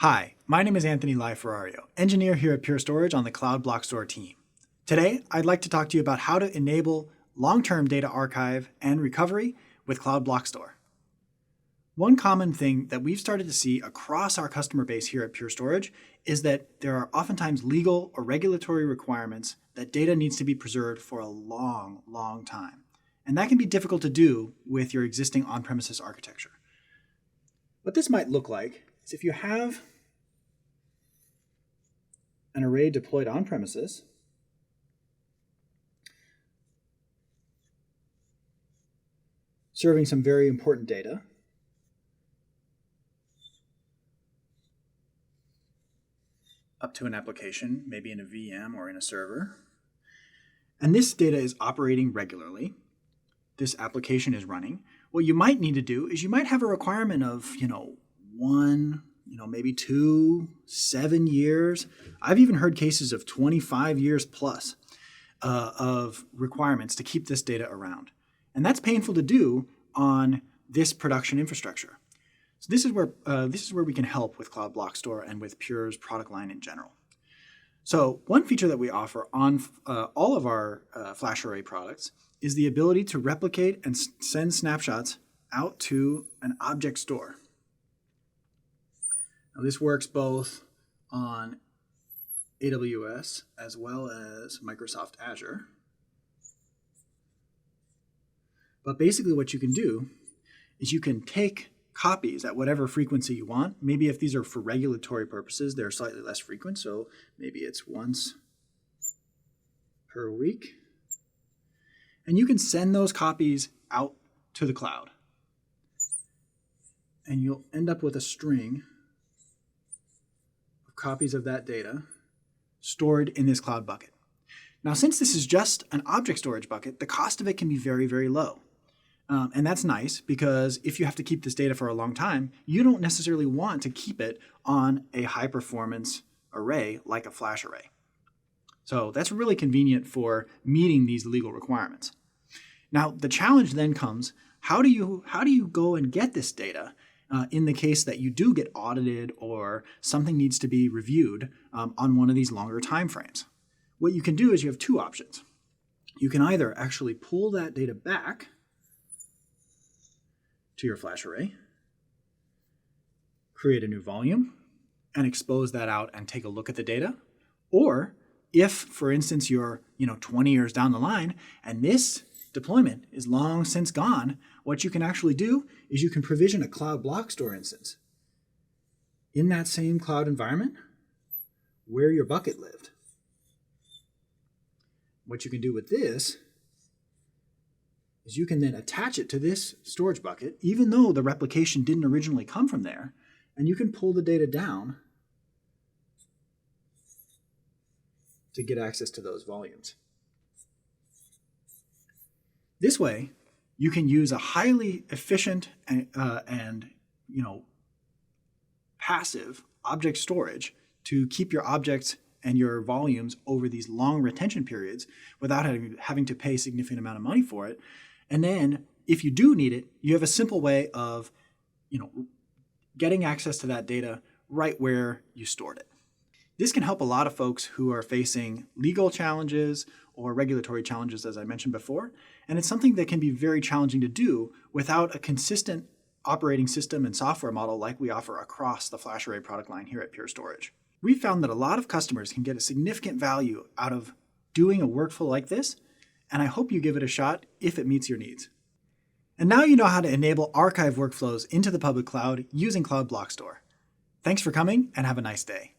Hi, my name is Anthony Lai-Ferrario, engineer here at Pure Storage on the Cloud Block Store team. Today, I'd like to talk to you about how to enable long-term data archive and recovery with Cloud Block Store. One common thing that we've started to see across our customer base here at Pure Storage is that there are oftentimes legal or regulatory requirements that data needs to be preserved for a long time. And that can be difficult to do with your existing on-premises architecture. What this might look like is if you have an array deployed on premises, serving some very important data, up to an application, maybe in a VM or in a server. And this data is operating regularly. This application is running. What you might need to do is you might have a requirement of, one, maybe 2, 7 years. I've even heard cases of 25 years plus of requirements to keep this data around. And that's painful to do on this production infrastructure. So this is where we can help with Cloud Block Store and with Pure's product line in general. So one feature that we offer on all of our FlashArray products is the ability to replicate and send snapshots out to an object store. Now this works both on AWS as well as Microsoft Azure. But basically what you can do is you can take copies at whatever frequency you want. Maybe if these are for regulatory purposes, they're slightly less frequent, so maybe it's once per week. And you can send those copies out to the cloud. And you'll end up with a string of copies of that data stored in this cloud bucket. Now, since this is just an object storage bucket, the cost of it can be very low. And that's nice because if you have to keep this data for a long time, you don't necessarily want to keep it on a high-performance array like a FlashArray. So that's really convenient for meeting these legal requirements. Now, the challenge then comes, how do you go and get this data in the case that you do get audited or something needs to be reviewed on one of these longer time frames? What you can do is you have two options. You can either actually pull that data back to your FlashArray, create a new volume, and expose that out and take a look at the data. Or if, for instance, you're 20 years down the line and this deployment is long since gone, what you can actually do is you can provision a Cloud Block Store instance in that same cloud environment where your bucket lived. What you can do with this is you can then attach it to this storage bucket, even though the replication didn't originally come from there, and you can pull the data down to get access to those volumes. This way, you can use a highly efficient and passive object storage to keep your objects and your volumes over these long retention periods without having to pay a significant amount of money for it. And then if you do need it, you have a simple way of getting access to that data right where you stored it. This can help a lot of folks who are facing legal challenges or regulatory challenges, as I mentioned before. And it's something that can be very challenging to do without a consistent operating system and software model like we offer across the FlashArray product line here at Pure Storage. We've found that a lot of customers can get a significant value out of doing a workflow like this, and I hope you give it a shot if it meets your needs. And now you know how to enable archive workflows into the public cloud using Cloud Block Store. Thanks for coming and have a nice day.